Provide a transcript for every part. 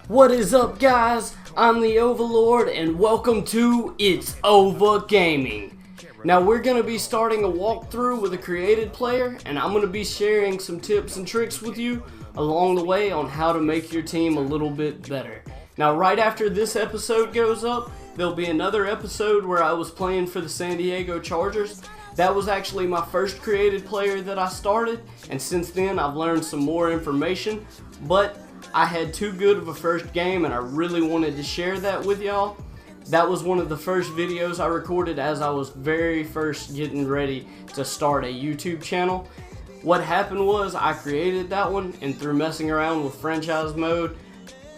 What is up, guys? I'm the Overlord and welcome to It's Over Gaming. Now we're going to be starting a walkthrough with a created player, and I'm going to be sharing some tips and tricks with you along the way on how to make your team a little bit better. Now right after this episode goes up, there'll be another episode where I was playing for the San Diego Chargers. That was actually my first created player that I started, and since then I've learned some more information, but I had too good of a first game and I really wanted to share that with y'all. That was one of the first videos I recorded as I was very first getting ready to start a YouTube channel. What happened was I created that one, and through messing around with franchise mode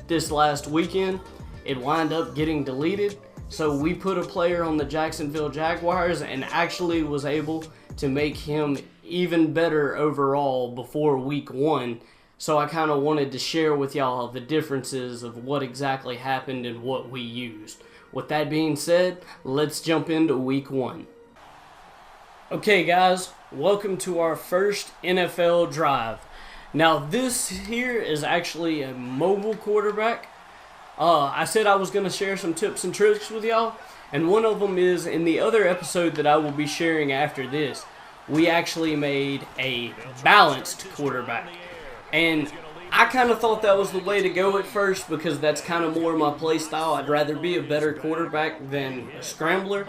this last weekend, it wound up getting deleted. So we put a player on the Jacksonville Jaguars and actually was able to make him even better overall before week 1. So I kind of wanted to share with y'all the differences of what exactly happened and what we used. With that being said, let's jump into week 1. Okay guys, welcome to our first NFL drive. Now this here is actually a mobile quarterback. I said I was going to share some tips and tricks with y'all, and one of them is in the other episode that I will be sharing after this. We actually made a balanced quarterback, and I kind of thought that was the way to go at first because that's kind of more my play style. I'd rather be a better quarterback than a scrambler,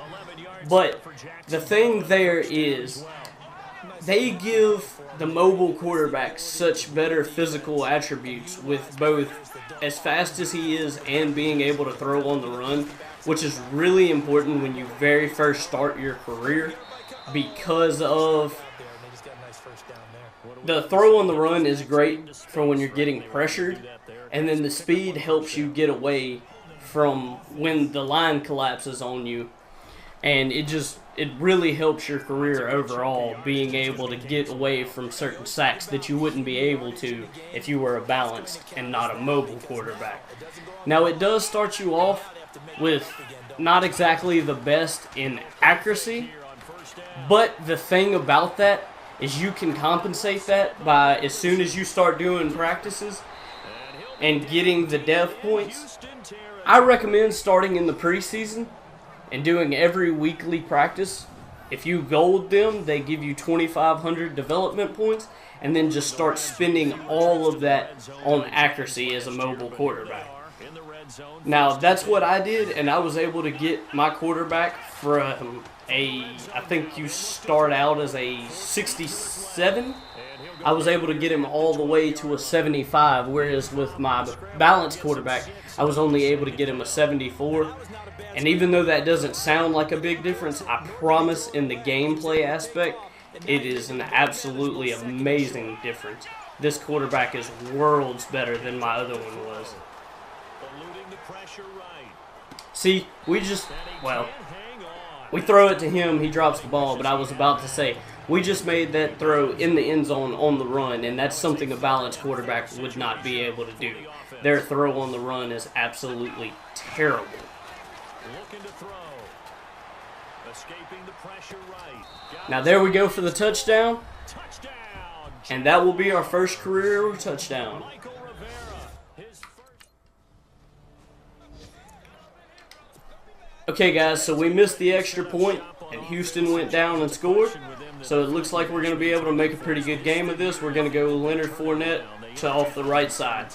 but the thing there is they give the mobile quarterback such better physical attributes with both as fast as he is and being able to throw on the run, which is really important when you very first start your career because of the throw on the run is great for when you're getting pressured, and then the speed helps you get away from when the line collapses on you, and it really helps your career overall, being able to get away from certain sacks that you wouldn't be able to if you were a balanced and not a mobile quarterback. Now it does start you off with not exactly the best in accuracy, but the thing about that is you can compensate that by as soon as you start doing practices and getting the dev points. I recommend starting in the preseason and doing every weekly practice. If you gold them, they give you 2,500 development points, and then just start spending all of that on accuracy as a mobile quarterback. Now, that's what I did, and I was able to get my quarterback from I think you start out as a 67. I was able to get him all the way to a 75, whereas with my balanced quarterback, I was only able to get him a 74. And even though that doesn't sound like a big difference, I promise in the gameplay aspect, it is an absolutely amazing difference. This quarterback is worlds better than my other one was. See, we throw it to him, he drops the ball, but I was about to say, we just made that throw in the end zone on the run, and that's something a balanced quarterback would not be able to do. Their throw on the run is absolutely terrible. Now there we go for the touchdown, and that will be our first career touchdown. Okay guys, so we missed the extra point, and Houston went down and scored. So it looks like we're going to be able to make a pretty good game of this. We're going to go Leonard Fournette to off the right side.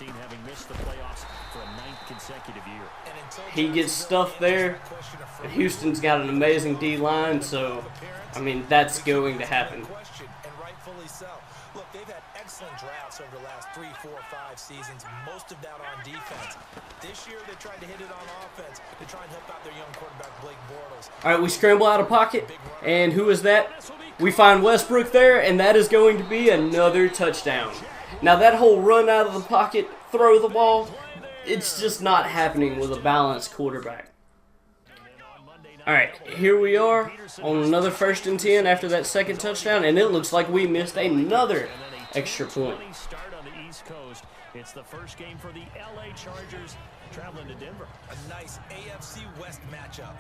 He gets stuffed there, and Houston's got an amazing D-line, so, I mean, that's going to happen. Look, they've had excellent drafts over the last 3, 4, 5 seasons, most of that on defense. This year, they tried to hit it on offense to try and help out their young quarterback, Blake Bortles. All right, we scramble out of pocket, and who is that? We find Westbrook there, and that is going to be another touchdown. Now, that whole run out of the pocket, throw the ball, it's just not happening with a balanced quarterback. All right, here we are on another 1st and 10 after that second touchdown, and it looks like we missed another extra point. It's the first game for the LA Chargers traveling to Denver. A nice AFC West matchup.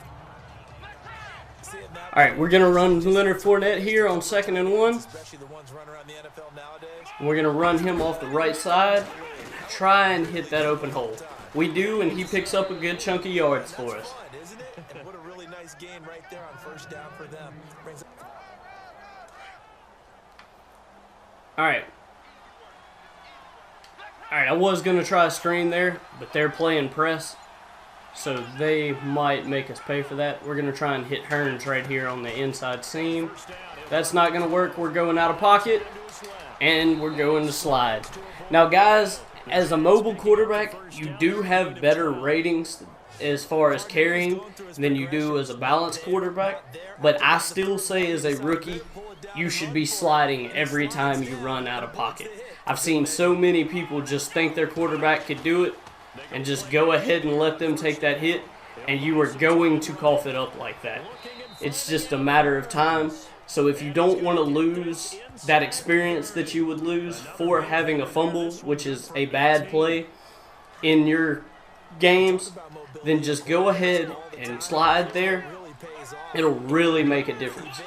Alright, we're going to run Leonard Fournette here on 2nd and 1. We're going to run him off the right side. Try and hit that open hole. We do, and he picks up a good chunk of yards for us. What a really nice gain right there on first down for them. Alright, I was going to try a screen there, but they're playing press, so they might make us pay for that. We're going to try and hit Hearns right here on the inside seam. That's not going to work. We're going out of pocket, and we're going to slide. Now, guys, as a mobile quarterback, you do have better ratings as far as carrying than you do as a balanced quarterback, but I still say as a rookie, you should be sliding every time you run out of pocket. I've seen so many people just think their quarterback could do it and just go ahead and let them take that hit, and you are going to cough it up like that. It's just a matter of time. So if you don't want to lose that experience that you would lose for having a fumble, which is a bad play in your games, then just go ahead and slide there. It'll really make a difference.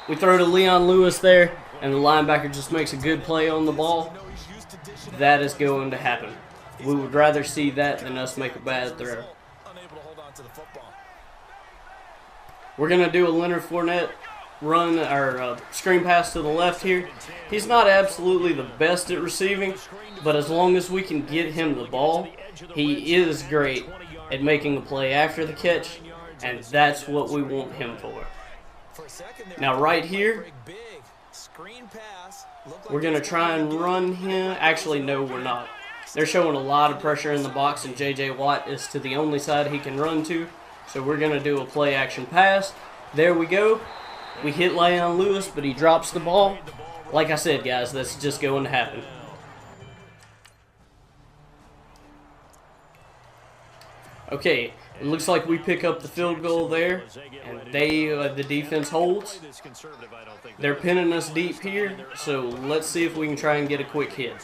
We throw to Leon Lewis there, and the linebacker just makes a good play on the ball. That is going to happen. We would rather see that than us make a bad throw. We're going to do a Leonard Fournette run, or screen pass to the left here. He's not absolutely the best at receiving, but as long as we can get him the ball, he is great at making a play after the catch, and that's what we want him for. Now right here, we're going to try and run him. Actually, no, we're not. They're showing a lot of pressure in the box, and J.J. Watt is to the only side he can run to. So we're going to do a play-action pass. There we go. We hit Leon Lewis, but he drops the ball. Like I said, guys, that's just going to happen. Okay, it looks like we pick up the field goal there, and the defense holds. They're pinning us deep here, so let's see if we can try and get a quick hit.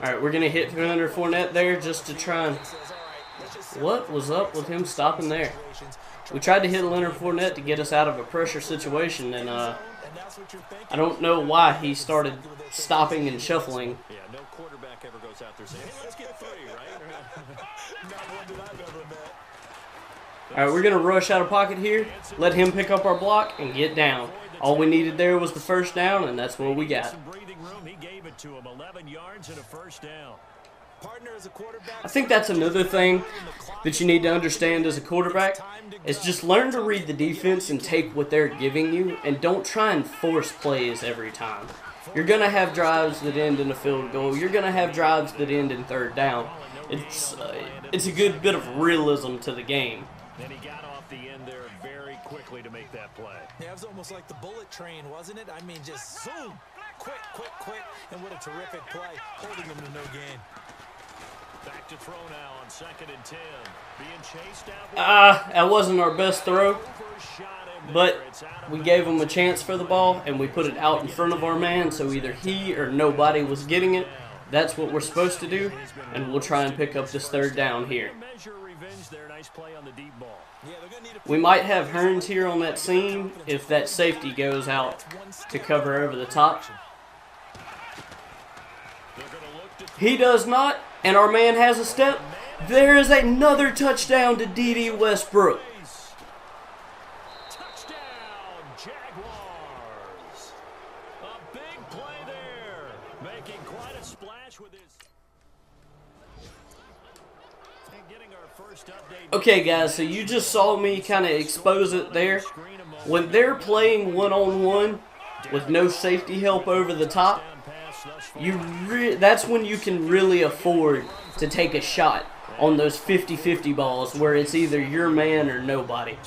All right, we're going to hit Leonard Fournette there just to try and... What was up with him stopping there? We tried to hit Leonard Fournette to get us out of a pressure situation, and I don't know why he started stopping and shuffling. Yeah, no quarterback ever goes out there saying, hey, let's get 3, right? All right, we're going to rush out of pocket here, let him pick up our block, and get down. All we needed there was the first down, and that's what we got. He gave it to him, 11 yards and a first down. I think that's another thing that you need to understand as a quarterback is just learn to read the defense and take what they're giving you, and don't try and force plays every time. You're going to have drives that end in a field goal. You're going to have drives that end in third down. It's a good bit of realism to the game. Then he got off the end there very quickly to make that play. Yeah, it was almost like the bullet train, wasn't it? I mean, just zoom, quick, and what a terrific play, holding him to no gain. Back to throw now on 2nd and 10. Being chased out. That wasn't our best throw, but we gave him a chance for the ball, and we put it out in front of our man, so either he or nobody was getting it. That's what we're supposed to do, and we'll try and pick up this third down here. We might have Hearns here on that seam if that safety goes out to cover over the top. He does not, and our man has a step. There is another touchdown to Dede Westbrook. Touchdown, Jaguars. A big play there, making quite a splash with his... And getting our first update. Okay, guys, so you just saw me kind of expose it there. When they're playing one-on-one with no safety help over the top, that's when you can really afford to take a shot on those 50-50 balls where it's either your man or nobody.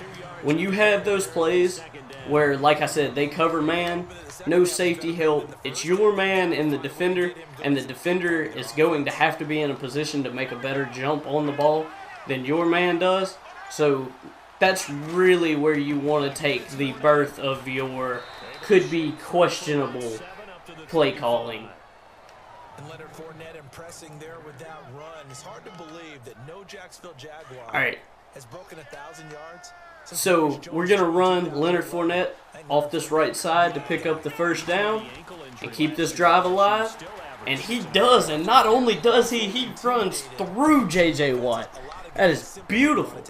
When you have those plays where, like I said, they cover man, no safety help, it's your man and the defender is going to have to be in a position to make a better jump on the ball than your man does. So that's really where you want to take the birth of your could be questionable play calling. And Leonard Fournette impressing there with that run. It's hard to believe that no Jacksonville Jaguar has broken 1,000 yards. So we're going to run Leonard Fournette off this right side to pick up the first down and keep this drive alive. And he does, and not only does he runs through J.J. Watt. That is beautiful.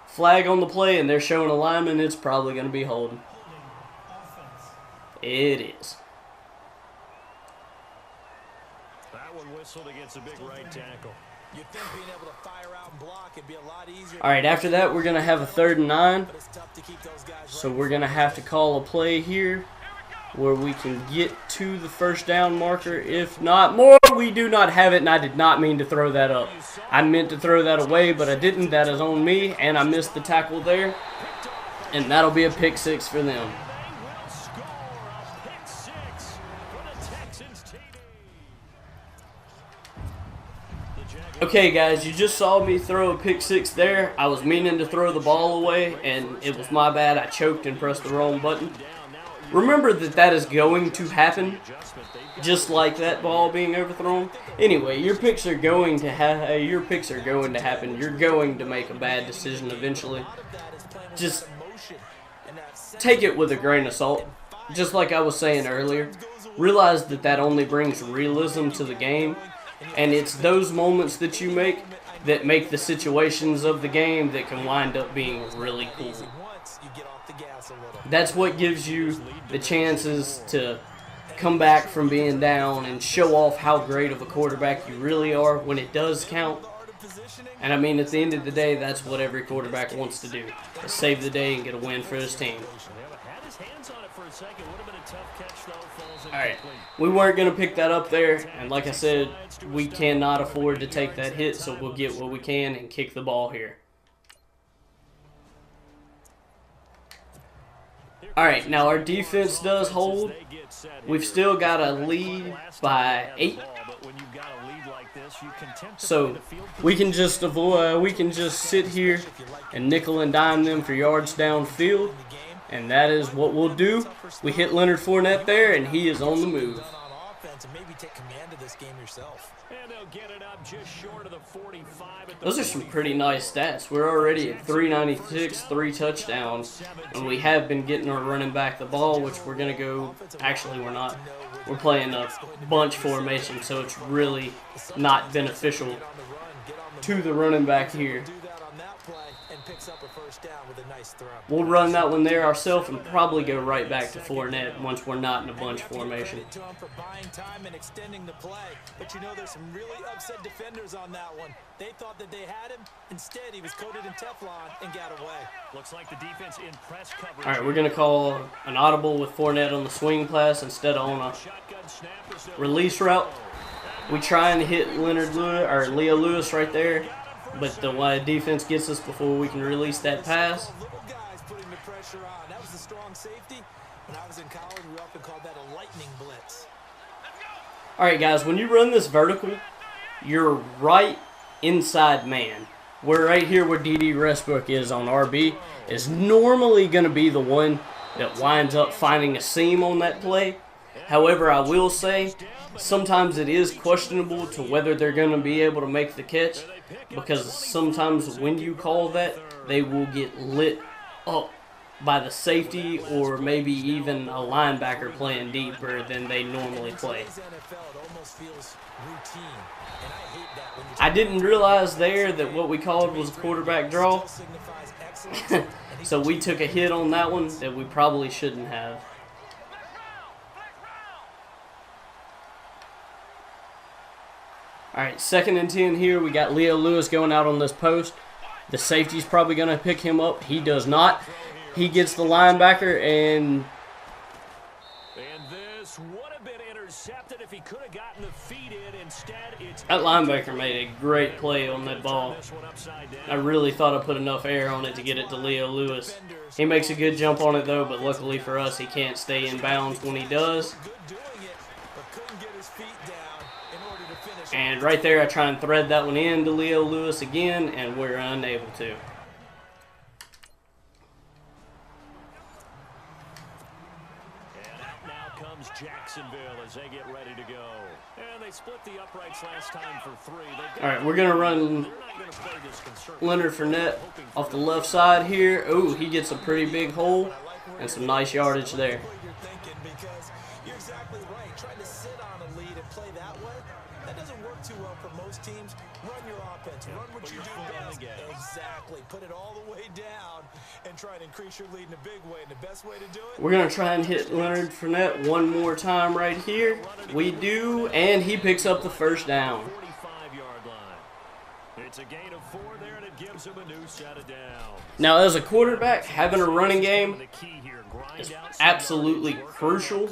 Flag on the play, and they're showing a lineman. It's probably going to be holding. It is. That one whistled against a big right tackle. You'd think being able to fire out and block it'd be a lot easier. All right, after that, we're going to have a 3rd and 9. So we're going to have to call a play here where we can get to the first down marker. If not more, we do not have it, and I did not mean to throw that up. I meant to throw that away, but I didn't. That is on me, and I missed the tackle there. And that'll be a pick 6 for them. Okay, guys, you just saw me throw a pick 6 there. I was meaning to throw the ball away, and it was my bad. I choked and pressed the wrong button. Remember that is going to happen, just like that ball being overthrown. Anyway, your picks are going to happen. You're going to make a bad decision eventually. Just take it with a grain of salt. Just like I was saying earlier, realize that only brings realism to the game, and it's those moments that you make that make the situations of the game that can wind up being really cool. That's what gives you the chances to come back from being down and show off how great of a quarterback you really are when it does count. And I mean, at the end of the day, that's what every quarterback wants to do, is save the day and get a win for his team. Alright, we weren't going to pick that up there, and like I said, we cannot afford to take that hit, so we'll get what we can and kick the ball here. Alright, now our defense does hold. We've still got a lead by 8. So we can just sit here and nickel and dime them for yards downfield. And that is what we'll do. We hit Leonard Fournette there, and he is on the move. Those are some pretty nice stats. We're already at 396, 3 touchdowns, and we have been getting our running back the ball, which we're going to go... Actually, we're not. We're playing a bunch formation, so it's really not beneficial to the running back here. We'll run that one there ourselves and probably go right back to Fournette once we're not in a bunch formation. But you know, there's some really upset defenders on that one. They thought that they had him. Instead, he was coated in Teflon and got away. Looks like the defense in press coverage. All right, we're going to call an audible with Fournette on the swing pass instead of on a release route. We try and hit Leo Lewis right there, but the defense gets us before we can release that pass. That was the strong safety. When I was in college, we often called that a lightning blitz. All right, guys, when you run this vertical, you're right inside man. We're right here where Dede Westbrook is on RB, is normally going to be the one that winds up finding a seam on that play. However, I will say, sometimes it is questionable to whether they're going to be able to make the catch, because sometimes when you call that, they will get lit up by the safety or maybe even a linebacker playing deeper than they normally play. I didn't realize there that what we called was a quarterback draw. So we took a hit on that one that we probably shouldn't have. Alright, 2nd and 10 here. We got Leo Lewis going out on this post. The safety's probably going to pick him up. He does not. He gets the linebacker, and this would have been intercepted if he could have gotten the feet in. Instead, it's that linebacker made a great play on that ball. I really thought I put enough air on it to get it to Leo Lewis. He makes a good jump on it, though, but luckily for us, he can't stay in bounds when he does. And right there, I try and thread that one in to Leo Lewis again, and we're unable to. comes Jacksonville as they get ready to go. And they split the uprights last time for 3. All right, we're going to run Leonard Fournette off the left side here. Oh, he gets a pretty big hole and some nice yardage there. You're exactly right. Trying to sit on a lead and play that way, that doesn't work too well for most teams. Run your offense. Run what you do best. Exactly. Put it all the way down and try and increase your lead in a big way. And the best way to do it. We're going to try and hit Leonard Fournette one more time right here. We do, and he picks up the first down. 45-yard line. It's a gain of 4 there, and it gives him a new set of downs. Now, as a quarterback, having a running game is absolutely crucial,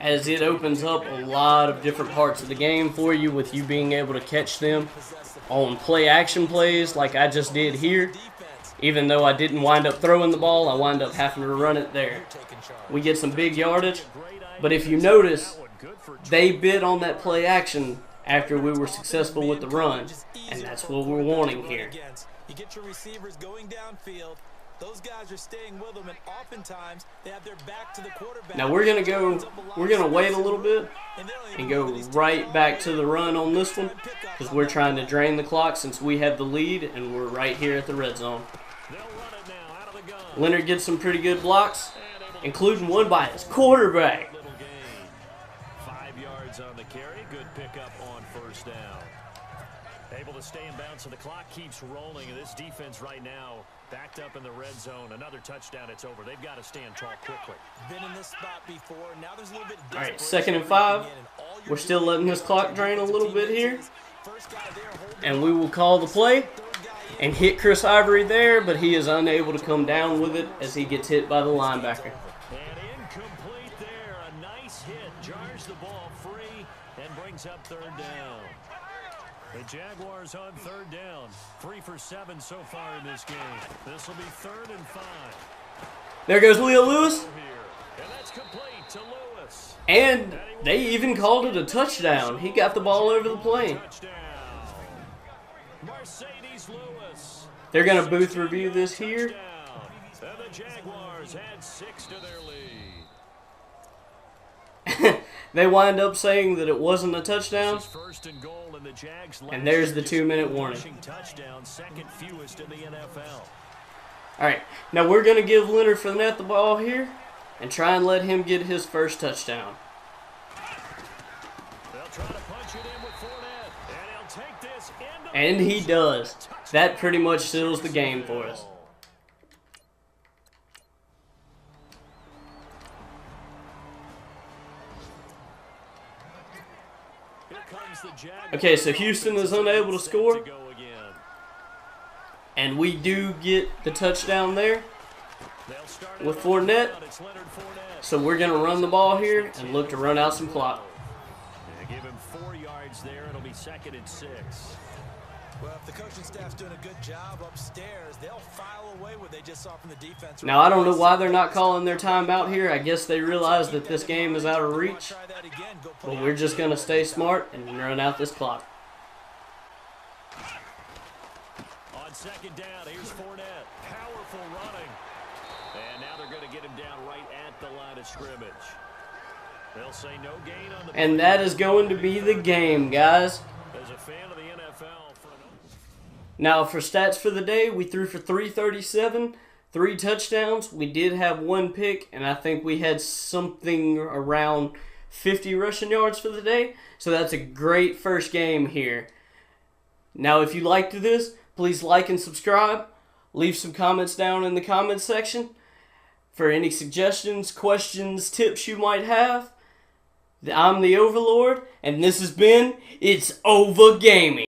as it opens up a lot of different parts of the game for you, with you being able to catch them on play-action plays like I just did here. Even though I didn't wind up throwing the ball, I wind up having to run it there. We get some big yardage, but if you notice, they bid on that play-action after we were successful with the run, and that's what we're wanting here. You get your receivers going downfield. Those guys are staying with them, and oftentimes they have their back to the quarterback. Now we're gonna wait a little bit and go right back to the run on this one, because we're trying to drain the clock since we have the lead and we're right here at the red zone. Leonard gets some pretty good blocks, including one by his quarterback. 5 yards on the carry. Good pickup on first down. Able to stay in bounds, so the clock keeps rolling. And this defense right now backed up in the red zone. Another touchdown, it's over. They've got to stand tall quickly. Been in this spot before. Now there's a little bit. All right, 2nd and 5. We're still letting this clock drain a little bit here. And we will call the play and hit Chris Ivory there, but he is unable to come down with it as he gets hit by the linebacker. And incomplete there. A nice hit. Jars the ball free and brings up 3rd down. The Jaguars on 3rd down. 3 for 7 so far in this game. This will be 3rd and 5. There goes Leo Lewis. And that's complete to Lewis. And they even called it a touchdown. He got the ball over the plane. Mercedes Lewis. They're going to booth review this here. And the Jaguars add 6 to their lead. They wind up saying that it wasn't a touchdown. First and goal, and the Jags And there's the 2-minute warning. Touchdown, 2nd fewest in the NFL. All right, now we're going to give Leonard Fournette the ball here and try and let him get his first touchdown. They'll try to punch it in with Fournette, and he'll take this into And he does. That pretty much seals the game for us. Okay, so Houston is unable to score, and we do get the touchdown there with Fournette. So we're going to run the ball here and look to run out some clock. Give him 4 yards there. It'll be 2nd and 6. Well, if the coaching staff's doing a good job upstairs, they'll file away what they just saw from the defense. Now, I don't know why they're not calling their timeout here. I guess they realize that this game is out of reach. But we're just going to stay smart and run out this clock. On 2nd down, here's Fournette. Powerful running. And now they're going to get him down right at the line of scrimmage. They'll say no gain on the And that is going to be the game, guys. As a fan of the NFL, now, for stats for the day, we threw for 337, 3 touchdowns. We did have 1 pick, and I think we had something around 50 rushing yards for the day. So that's a great first game here. Now, if you liked this, please like and subscribe. Leave some comments down in the comments section for any suggestions, questions, tips you might have. I'm the Overlord, and this has been It's Over Gaming.